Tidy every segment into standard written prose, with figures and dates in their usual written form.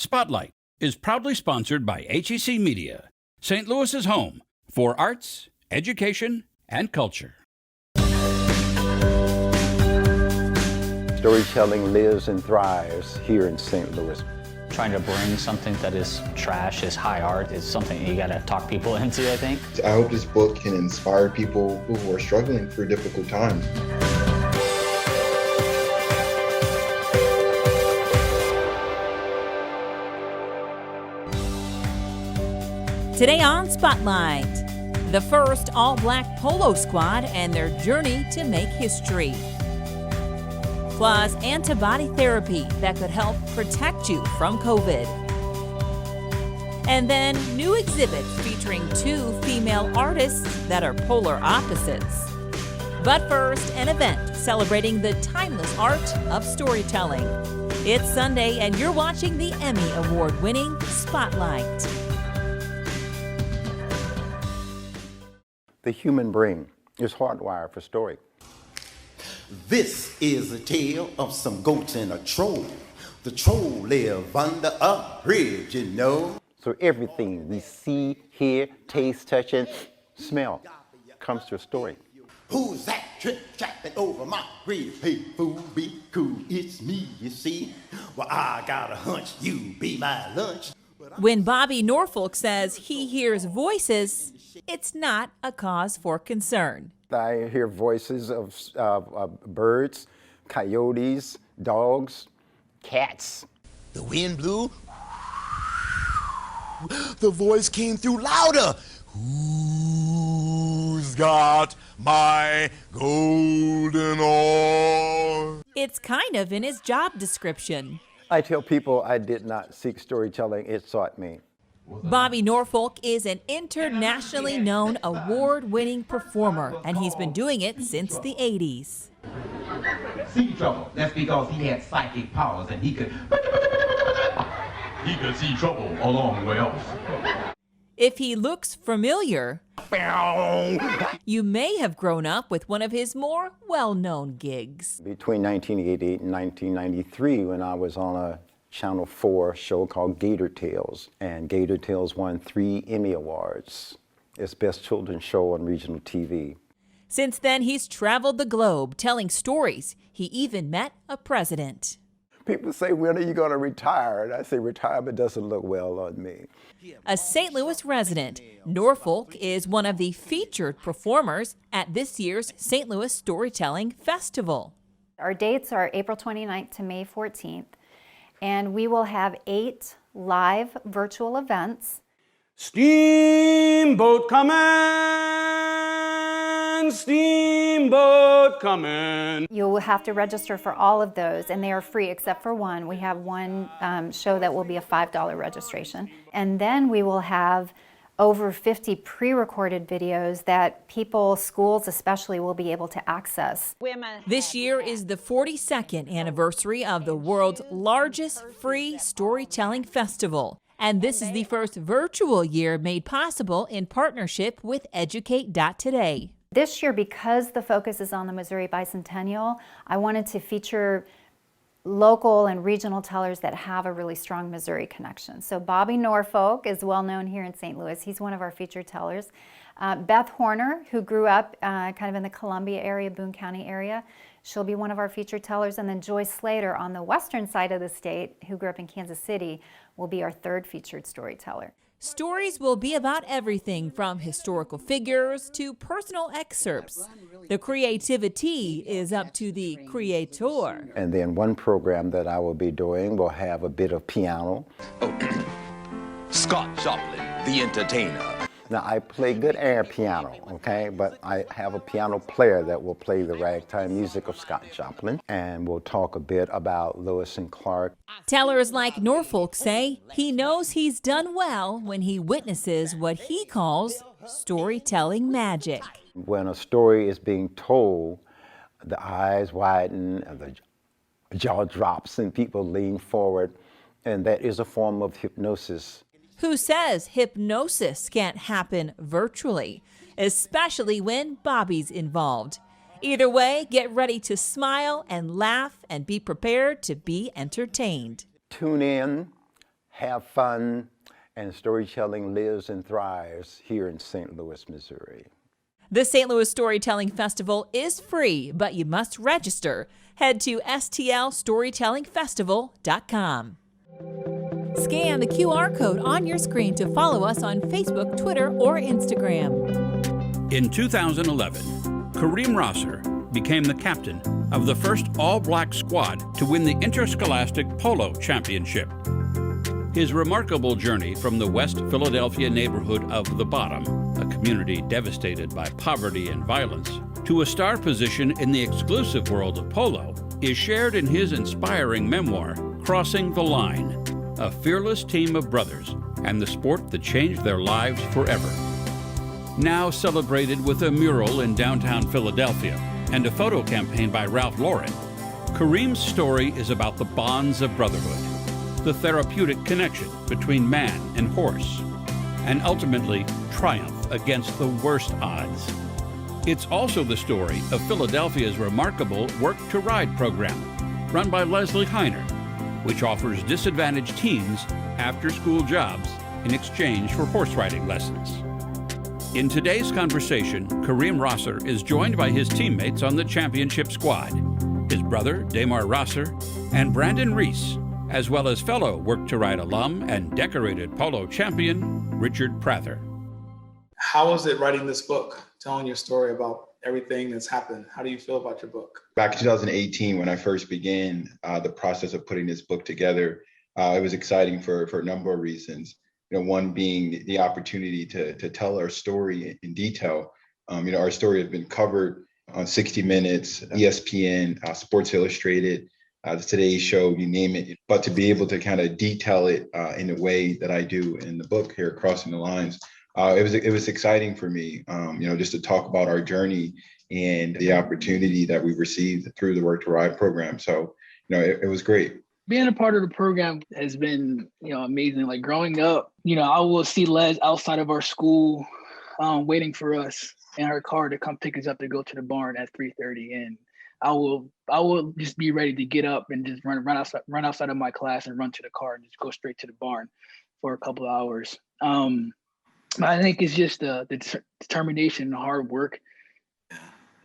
Spotlight is proudly sponsored by HEC Media, St. Louis's home for arts, education, and culture. Storytelling lives and thrives here in St. Louis. Trying to bring something that is trash, is high art, is something you gotta talk people into, I think. I hope this book can inspire people who are struggling through difficult times. Today on Spotlight, the first all-black polo squad and their journey to make history. Plus, antibody therapy that could help protect you from COVID. And then, new exhibits featuring two female artists that are polar opposites. But first, an event celebrating the timeless art of storytelling. It's Sunday, and you're watching the Emmy Award-winning Spotlight. The human brain is hardwired for story. This is a tale of some goats and a troll. The troll live under a bridge, you know. So everything we see, hear, taste, touch, and smell comes to a story. Who's that trip-trapping over my grave? Hey, fool, be cool, it's me, you see. Well, I got a hunch you be my lunch. When Bobby Norfolk says he hears voices, it's not a cause for concern. I hear voices of birds, coyotes, dogs, cats. The wind blew. The voice came through louder. Who's got my golden oar? It's kind of in his job description. I tell people I did not seek storytelling, it sought me. Bobby Norfolk is an internationally known award-winning performer, and he's been doing it since the 80s. See trouble. That's because he had psychic powers and he could see trouble a long way off. If he looks familiar, you may have grown up with one of his more well-known gigs. Between 1988 and 1993, when I was on a Channel 4 show called Gator Tales, and Gator Tales won 3 Emmy Awards. It's Best Children's Show on regional TV. Since then, he's traveled the globe telling stories. He even met a president. People say, when are you going to retire? And I say, retirement doesn't look well on me. A St. Louis resident, Norfolk is one of the featured performers at this year's St. Louis Storytelling Festival. Our dates are April 29th to May 14th. And we will have 8 live virtual events. Steamboat coming, steamboat coming. You will have to register for all of those, and they are free except for one. We have one show that will be a $5 registration. And then we will have over 50 pre-recorded videos that people, schools especially, will be able to access. This year is the 42nd anniversary of the world's largest free storytelling festival. And this is the first virtual year made possible in partnership with Educate.Today. This year, because the focus is on the Missouri Bicentennial, I wanted to feature local and regional tellers that have a really strong Missouri connection. So Bobby Norfolk is well known here in St. Louis. He's one of our featured tellers. Beth Horner, who grew up kind of in the Columbia area, Boone County area, she'll be one of our featured tellers. And then Joyce Slater on the western side of the state, who grew up in Kansas City, will be our 3rd featured storyteller. Stories will be about everything from historical figures to personal excerpts. The creativity is up to the creator. And then one program that I will be doing will have a bit of piano. Scott Joplin, the entertainer. Now, I play good air piano, okay? But I have a piano player that will play the ragtime music of Scott Joplin. And we'll talk a bit about Lewis and Clark. Tellers like Norfolk say he knows he's done well when he witnesses what he calls storytelling magic. When a story is being told, the eyes widen, and the jaw drops, and people lean forward. And that is a form of hypnosis. Who says hypnosis can't happen virtually, especially when Bobby's involved? Either way, get ready to smile and laugh and be prepared to be entertained. Tune in, have fun, and storytelling lives and thrives here in St. Louis, Missouri. The St. Louis Storytelling Festival is free, but you must register. Head to stlstorytellingfestival.com. Scan the QR code on your screen to follow us on Facebook, Twitter, or Instagram. In 2011, Kareem Rosser became the captain of the first all-black squad to win the Interscholastic Polo Championship. His remarkable journey from the West Philadelphia neighborhood of The Bottom, a community devastated by poverty and violence, to a star position in the exclusive world of polo is shared in his inspiring memoir, Crossing the Line, a fearless team of brothers and the sport that changed their lives forever. Now celebrated with a mural in downtown Philadelphia and a photo campaign by Ralph Lauren, Kareem's story is about the bonds of brotherhood, the therapeutic connection between man and horse, and ultimately triumph against the worst odds. It's also the story of Philadelphia's remarkable Work to Ride program, run by Leslie Heiner, which offers disadvantaged teens after-school jobs in exchange for horse riding lessons. In today's conversation, Kareem Rosser is joined by his teammates on the championship squad, his brother, Damar Rosser, and Brandon Reese, as well as fellow Work to Ride alum and decorated polo champion, Richard Prather. How was it writing this book, telling your story about everything that's happened? How do you feel about your book? Back in 2018, when I first began the process of putting this book together, it was exciting for a number of reasons. One being the opportunity to tell our story in detail. Our story has been covered on 60 Minutes, ESPN, Sports Illustrated, the Today Show, you name it. But to be able to kind of detail it in the way that I do in the book here, Crossing the Lines, it was exciting for me, just to talk about our journey and the opportunity that we received through the Work to Ride program. So, it was great. Being a part of the program has been, amazing. Like growing up, I will see Les outside of our school waiting for us in her car to come pick us up to go to the barn at 3:30. And I will just be ready to get up and just run outside of my class and run to the car and just go straight to the barn for a couple of hours. I think it's just the determination and hard work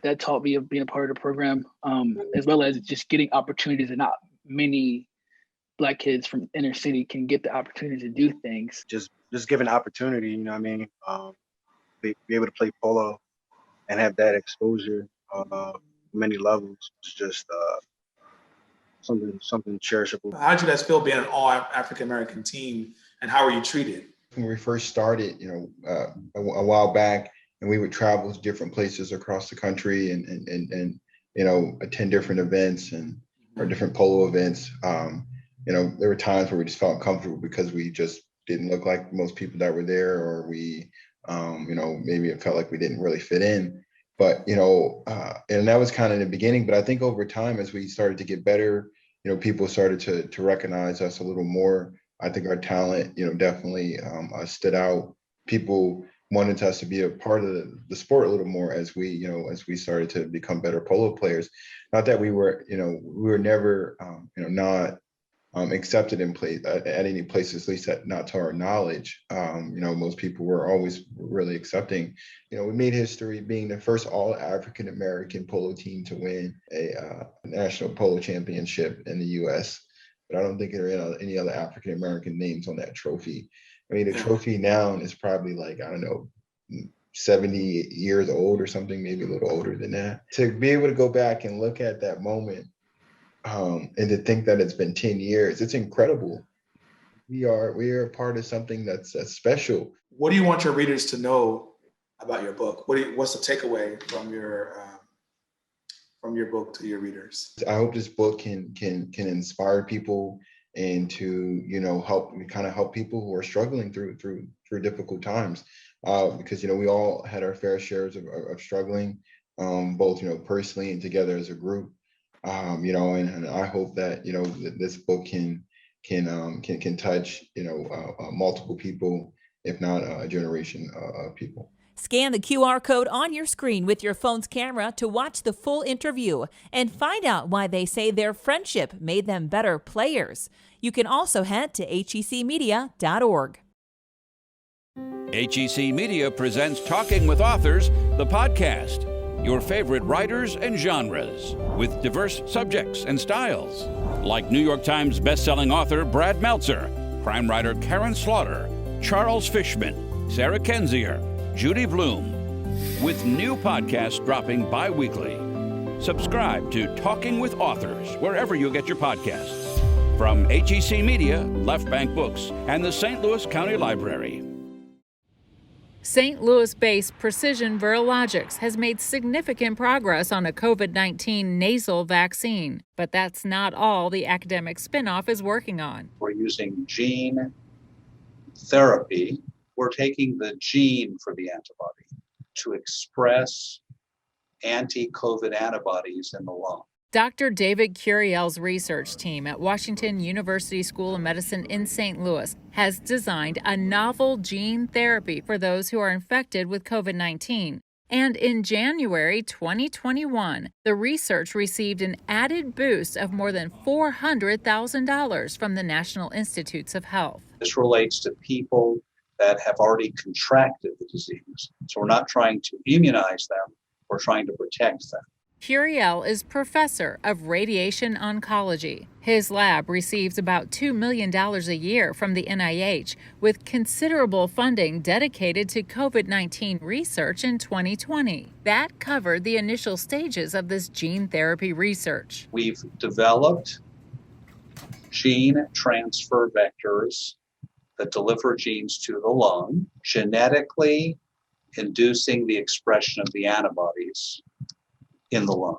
that taught me of being a part of the program, as well as just getting opportunities that not many Black kids from inner city can get the opportunity to do things. Just given opportunity, be able to play polo and have that exposure many levels. It's just something cherishable. How did you guys feel being an all African-American team, and how were you treated? When we first started, a while back, and we would travel to different places across the country and attend different events or different polo events. There were times where we just felt uncomfortable because we just didn't look like most people that were there, or we, maybe it felt like we didn't really fit in. But, and that was kind of in the beginning. But I think over time, as we started to get better, people started to recognize us a little more. I think our talent, definitely stood out. People wanted us to be a part of the sport a little more as we started to become better polo players. Not that we were never, not accepted in place at any places, at least not to our knowledge. Most people were always really accepting. We made history being the first all African American polo team to win a national polo championship in the U.S. But I don't think there are any other African American names on that trophy. I mean, the trophy now is probably 70 years old or something, maybe a little older than that. To be able to go back and look at that moment, and to think that it's been 10 years, it's incredible. We are a part of something that's special. What do you want your readers to know about your book? What's the takeaway from your book to your readers? I hope this book can inspire people and to help people who are struggling through difficult times, because we all had our fair shares of struggling, both personally and together as a group. And I hope that this book can touch multiple people, if not a generation of people. Scan the QR code on your screen with your phone's camera to watch the full interview and find out why they say their friendship made them better players. You can also head to hecmedia.org. HEC Media presents Talking with Authors, the podcast. Your favorite writers and genres with diverse subjects and styles. Like New York Times bestselling author Brad Meltzer, crime writer Karen Slaughter, Charles Fishman, Sarah Kendzior, Judy Blume. With new podcasts dropping bi-weekly. Subscribe to Talking with Authors wherever you get your podcasts. From HEC Media, Left Bank Books, and the St. Louis County Library. St. Louis-based Precision Virologics has made significant progress on a COVID-19 nasal vaccine. But that's not all the academic spinoff is working on. We're using gene therapy. We're taking the gene for the antibody to express anti-COVID antibodies in the lung. Dr. David Curiel's research team at Washington University School of Medicine in St. Louis has designed a novel gene therapy for those who are infected with COVID-19. And in January 2021, the research received an added boost of more than $400,000 from the National Institutes of Health. This relates to people that have already contracted the disease. So we're not trying to immunize them, we're trying to protect them. Curiel is professor of radiation oncology. His lab receives about $2 million a year from the NIH, with considerable funding dedicated to COVID-19 research in 2020. That covered the initial stages of this gene therapy research. We've developed gene transfer vectors that deliver genes to the lung, genetically inducing the expression of the antibodies in the lung.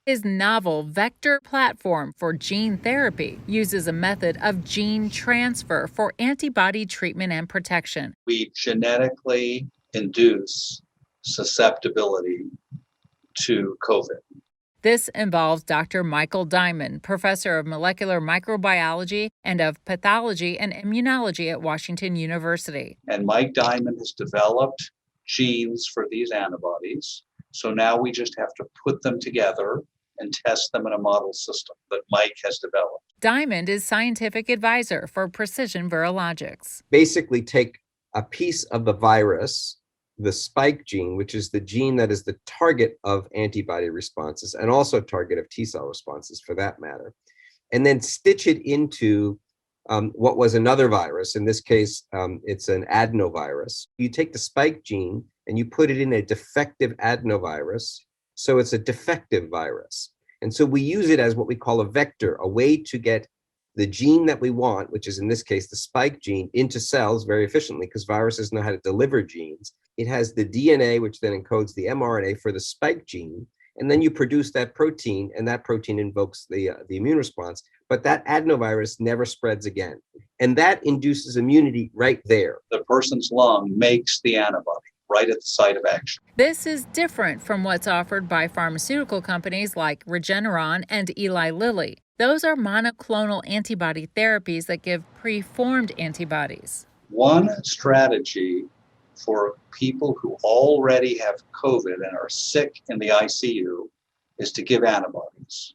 His novel vector platform for gene therapy uses a method of gene transfer for antibody treatment and protection. We genetically induce susceptibility to COVID. This involves Dr. Michael Diamond, professor of molecular microbiology and of pathology and immunology at Washington University. And Mike Diamond has developed genes for these antibodies. So now we just have to put them together and test them in a model system that Mike has developed. Diamond is scientific advisor for Precision Virologics. Basically take a piece of the virus, the spike gene, which is the gene that is the target of antibody responses and also target of T cell responses for that matter, and then stitch it into what was another virus. In this case, it's an adenovirus. You take the spike gene and you put it in a defective adenovirus, so it's a defective virus. And so we use it as what we call a vector, a way to get the gene that we want, which is in this case the spike gene, into cells very efficiently because viruses know how to deliver genes. It has the DNA, which then encodes the mRNA for the spike gene, and then you produce that protein, and that protein invokes the immune response. But that adenovirus never spreads again. And that induces immunity right there. The person's lung makes the antibody right at the site of action. This is different from what's offered by pharmaceutical companies like Regeneron and Eli Lilly. Those are monoclonal antibody therapies that give preformed antibodies. One strategy for people who already have COVID and are sick in the ICU is to give antibodies,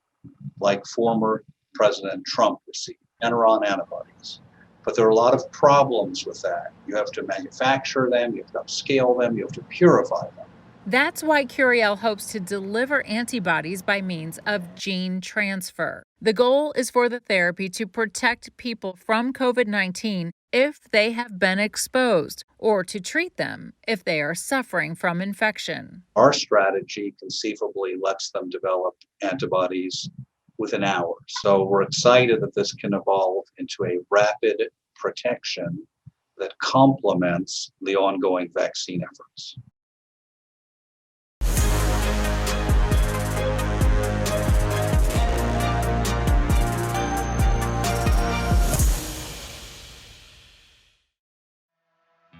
like former President Trump received, Regeneron antibodies. But there are a lot of problems with that. You have to manufacture them, you have to upscale them, you have to purify them. That's why Curiel hopes to deliver antibodies by means of gene transfer. The goal is for the therapy to protect people from COVID-19 if they have been exposed, or to treat them if they are suffering from infection. Our strategy conceivably lets them develop antibodies within hours. So we're excited that this can evolve into a rapid protection that complements the ongoing vaccine efforts.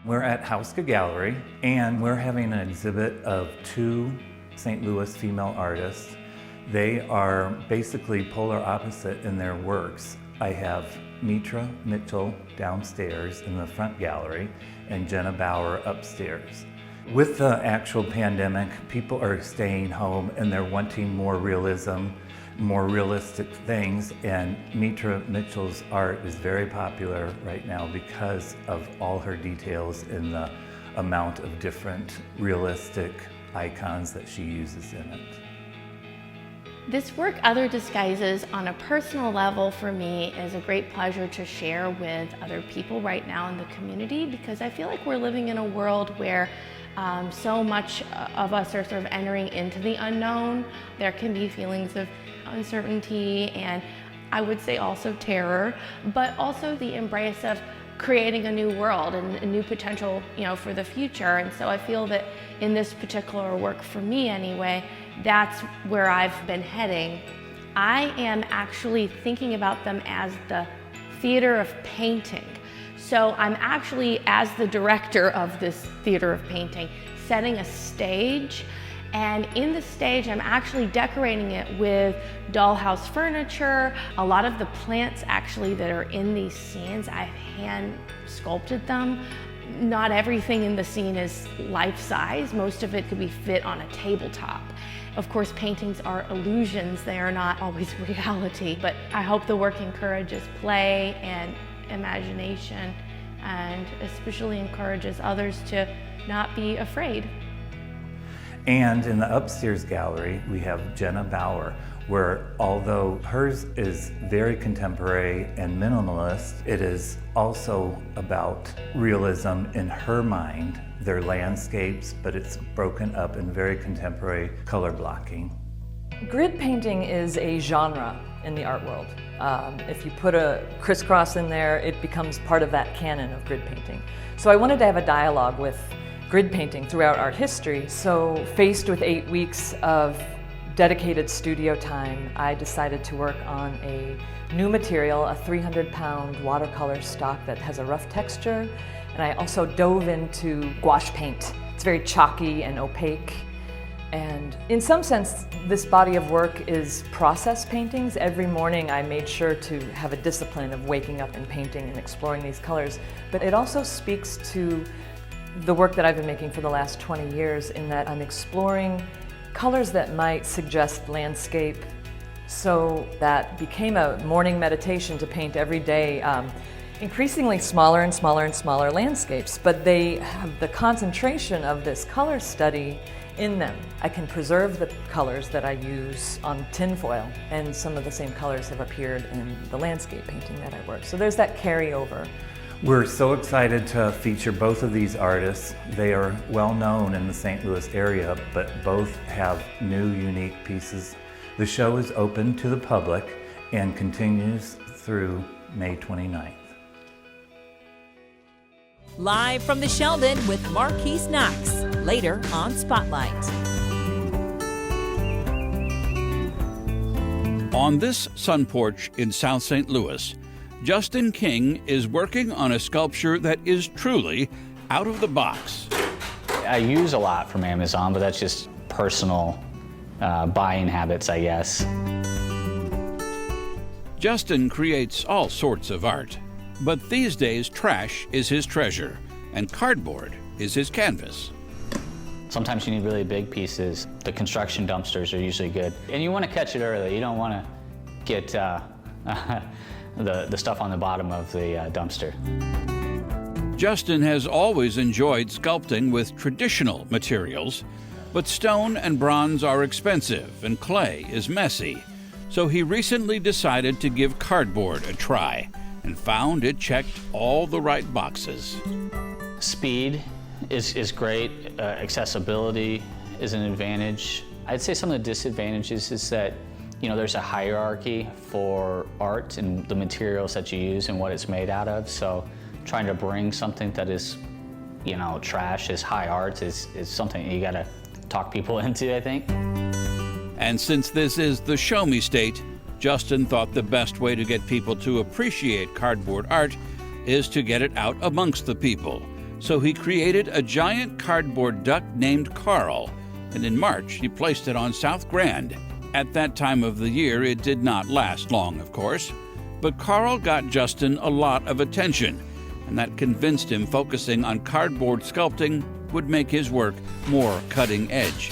We're at Houska Gallery, and we're having an exhibit of two St. Louis female artists. They are basically polar opposite in their works. I have Mitra Mitchell downstairs in the front gallery and Jenna Bauer upstairs. With the actual pandemic, people are staying home and they're wanting more realism, more realistic things, and Mitra Mitchell's art is very popular right now because of all her details and the amount of different realistic icons that she uses in it. This work, Other Disguises, on a personal level for me is a great pleasure to share with other people right now in the community, because I feel like we're living in a world where so much of us are sort of entering into the unknown. There can be feelings of uncertainty and I would say also terror, but also the embrace of creating a new world and a new potential, for the future. And so I feel that in this particular work, for me anyway, that's where I've been heading. I am actually thinking about them as the theater of painting. So I'm actually, as the director of this theater of painting, setting a stage. And in the stage, I'm actually decorating it with dollhouse furniture. A lot of the plants actually that are in these scenes, I've hand sculpted them. Not everything in the scene is life-size. Most of it could be fit on a tabletop. Of course, paintings are illusions. They are not always reality, but I hope the work encourages play and imagination, and especially encourages others to not be afraid. And in the upstairs gallery, we have Jenna Bauer, where although hers is very contemporary and minimalist, it is also about realism in her mind. They're landscapes, but it's broken up in very contemporary color blocking. Grid painting is a genre in the art world. If you put a crisscross in there, it becomes part of that canon of grid painting. So I wanted to have a dialogue with grid painting throughout art history. So faced with 8 weeks of dedicated studio time, I decided to work on a new material, a 300-pound watercolor stock that has a rough texture. And I also dove into gouache paint. It's very chalky and opaque. And in some sense, this body of work is process paintings. Every morning I made sure to have a discipline of waking up and painting and exploring these colors. But it also speaks to the work that I've been making for the last 20 years, in that I'm exploring colors that might suggest landscape. So that became a morning meditation to paint every day, increasingly smaller and smaller and smaller landscapes, but they have the concentration of this color study in them. I can preserve the colors that I use on tinfoil, and some of the same colors have appeared in the landscape painting that I work. So there's that carryover. We're so excited to feature both of these artists. They are well known in the St. Louis area, but both have new, unique pieces. The show is open to the public and continues through May 29th. Live from the Sheldon with Marquise Knox, later on Spotlight. On this sun porch in South St. Louis, Justin King is working on a sculpture that is truly out of the box. I use a lot from Amazon, but that's just personal buying habits, I guess. Justin creates all sorts of art, but these days trash is his treasure and cardboard is his canvas. Sometimes you need really big pieces. The construction dumpsters are usually good. And you want to catch it early. You don't want to get the stuff on the bottom of the dumpster. Justin has always enjoyed sculpting with traditional materials, but stone and bronze are expensive and clay is messy. So he recently decided to give cardboard a try and found it checked all the right boxes. Speed is great. Accessibility is an advantage. I'd say some of the disadvantages is that there's a hierarchy for art and the materials that you use and what it's made out of. So trying to bring something that is, trash is high art is something you gotta talk people into, I think. And since this is the Show Me State, Justin thought the best way to get people to appreciate cardboard art is to get it out amongst the people. So he created a giant cardboard duck named Carl, and in March he placed it on South Grand. At that time of the year, it did not last long, of course, but Carl got Justin a lot of attention, and that convinced him focusing on cardboard sculpting would make his work more cutting edge.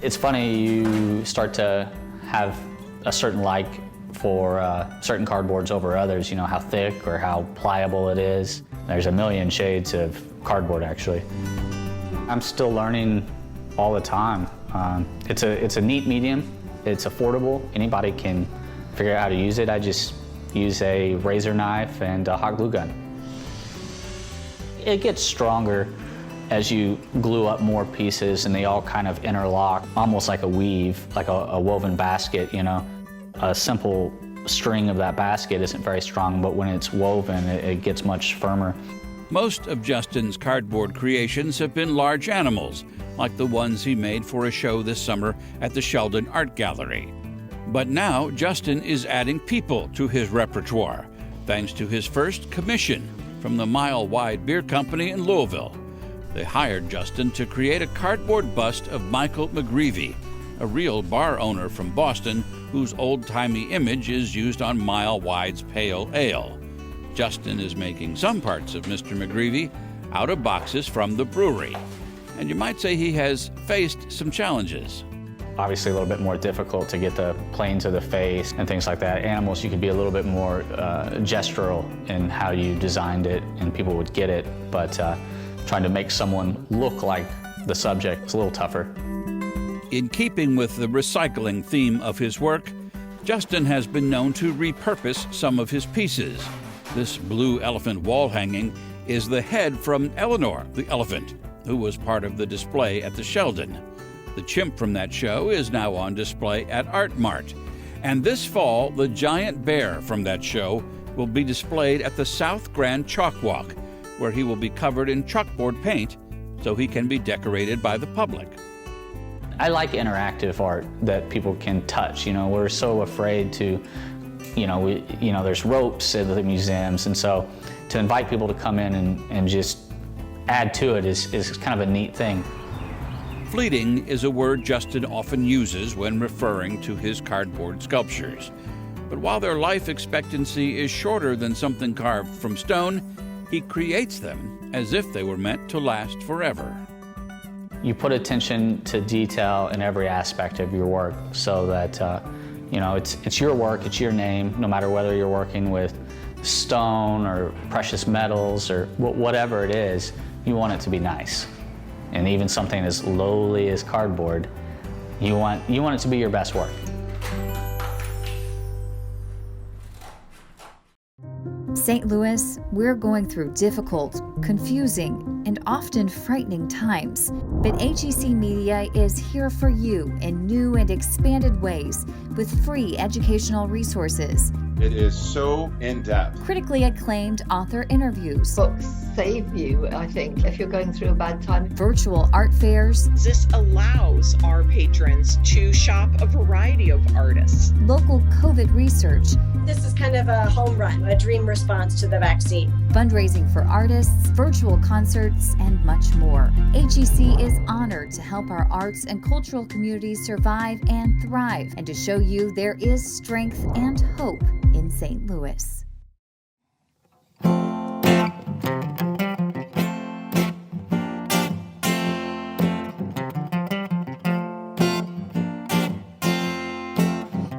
It's funny, you start to have a certain like for certain cardboards over others, you know, how thick or how pliable it is. There's a million shades of cardboard, actually. I'm still learning all the time. It's a neat medium. It's affordable. Anybody can figure out how to use it. I just use a razor knife and a hot glue gun. It gets stronger as you glue up more pieces and they all kind of interlock, almost like a weave, like a woven basket, you know. A simple string of that basket isn't very strong, but when it's woven, it gets much firmer. Most of Justin's cardboard creations have been large animals, like the ones he made for a show this summer at the Sheldon Art Gallery. But now Justin is adding people to his repertoire, thanks to his first commission from the Mile Wide Beer Company in Louisville. They hired Justin to create a cardboard bust of Michael McGreevy, a real bar owner from Boston whose old-timey image is used on Mile Wide's Pale Ale. Justin is making some parts of Mr. McGreevy out of boxes from the brewery. And you might say he has faced some challenges. Obviously a little bit more difficult to get the plane to the face and things like that. Animals, you could be a little bit more gestural in how you designed it and people would get it, but trying to make someone look like the subject is a little tougher. In keeping with the recycling theme of his work, Justin has been known to repurpose some of his pieces. This blue elephant wall hanging is the head from Eleanor the elephant, who was part of the display at the Sheldon. The chimp from that show is now on display at Art Mart. And this fall, the giant bear from that show will be displayed at the South Grand Chalk Walk, where he will be covered in chalkboard paint so he can be decorated by the public. I like interactive art that people can touch. You know, we're so afraid to, there's ropes at the museums, and so to invite people to come in and just add to it is kind of a neat thing. Fleeting is a word Justin often uses when referring to his cardboard sculptures. But while their life expectancy is shorter than something carved from stone, he creates them as if they were meant to last forever. You put attention to detail in every aspect of your work so that, it's your work, it's your name, no matter whether you're working with stone or precious metals or whatever it is, you want it to be nice. And even something as lowly as cardboard, you want it to be your best work. St. Louis, we're going through difficult, confusing, and often frightening times. But HEC Media is here for you in new and expanded ways with free educational resources. It is so in-depth. Critically acclaimed author interviews. Books save you, I think, if you're going through a bad time. Virtual art fairs. This allows our patrons to shop a variety of artists. Local COVID research. This is kind of a home run, a dream response to the vaccine. Fundraising for artists, virtual concerts, and much more. HEC is honored to help our arts and cultural communities survive and thrive, and to show you there is strength and hope in St. Louis.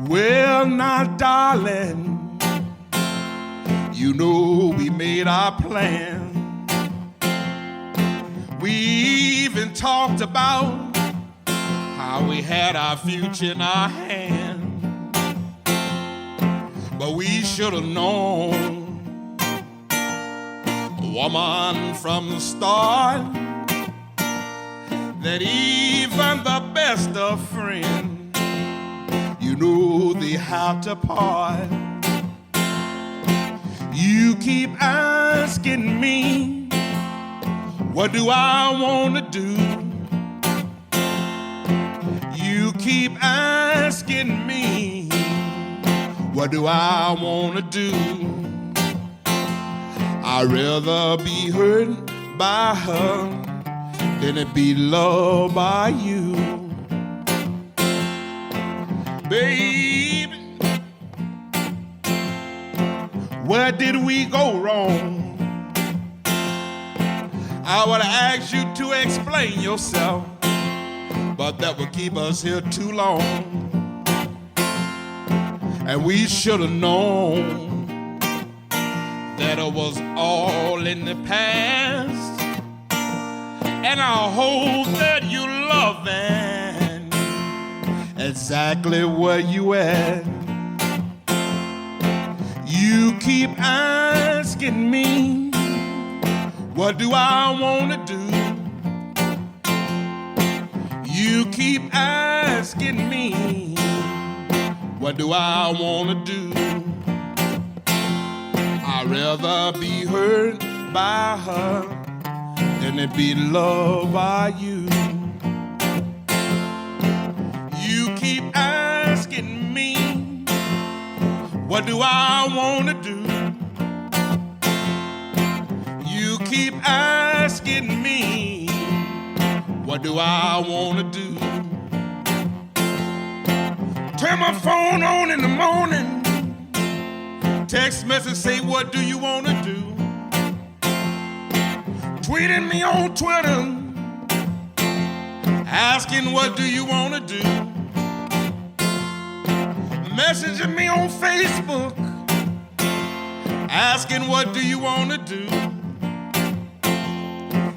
Well, now, darling, you know we made our plan. We even talked about how we had our future in our hand. But we should have known, woman, from the start, that even the best of friends, you know they have to part. You keep asking me, what do I want to do? You keep asking me, what do I want to do? I'd rather be hurt by her than to be loved by you. Baby, where did we go wrong? I would ask you to explain yourself, but that would keep us here too long. And we should have known that it was all in the past. And I hope that you loving exactly where you at. You keep asking me, what do I want to do? You keep asking me, what do I want to do? I'd rather be hurt by her than to be loved by you. You keep asking me, what do I want to do? You keep asking me, what do I want to do? Turn my phone on in the morning, text message say, what do you want to do? Tweeting me on Twitter, asking what do you want to do? Messaging me on Facebook, asking what do you want to do?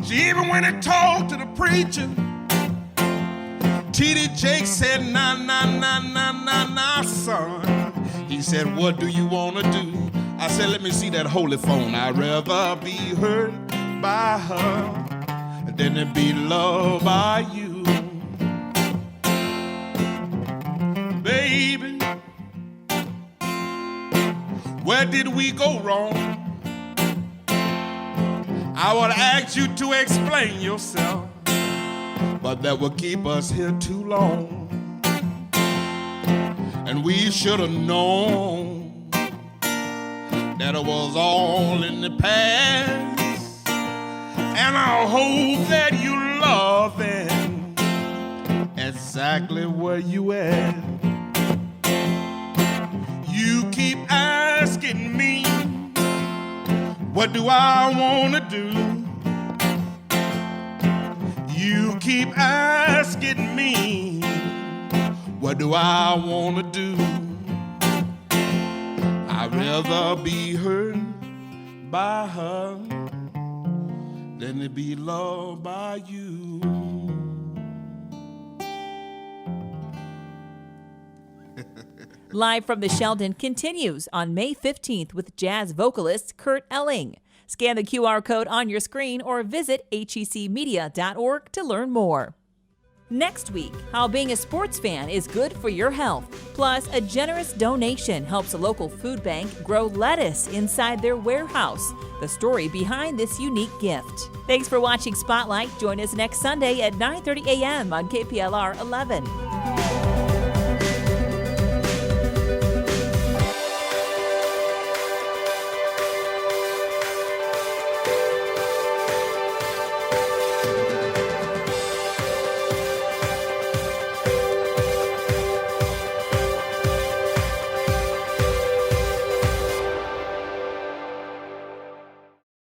She even went and talked to the preacher. T.D. Jakes said, nah, son. He said, what do you want to do? I said, let me see that holy phone. I'd rather be hurt by her than to be loved by you. Baby, where did we go wrong? I would ask you to explain yourself, but that would keep us here too long. And we should have known that it was all in the past. And I hope that you loving exactly where you at. You keep asking me, what do I want to do? You keep asking me, what do I want to do? I'd rather be hurt by her than to be loved by you. Live from the Sheldon continues on May 15th with jazz vocalist Kurt Elling. Scan the QR code on your screen or visit hecmedia.org to learn more. Next week, how being a sports fan is good for your health. Plus, a generous donation helps a local food bank grow lettuce inside their warehouse. The story behind this unique gift. Thanks for watching Spotlight. Join us next Sunday at 9:30 a.m. on KPLR 11.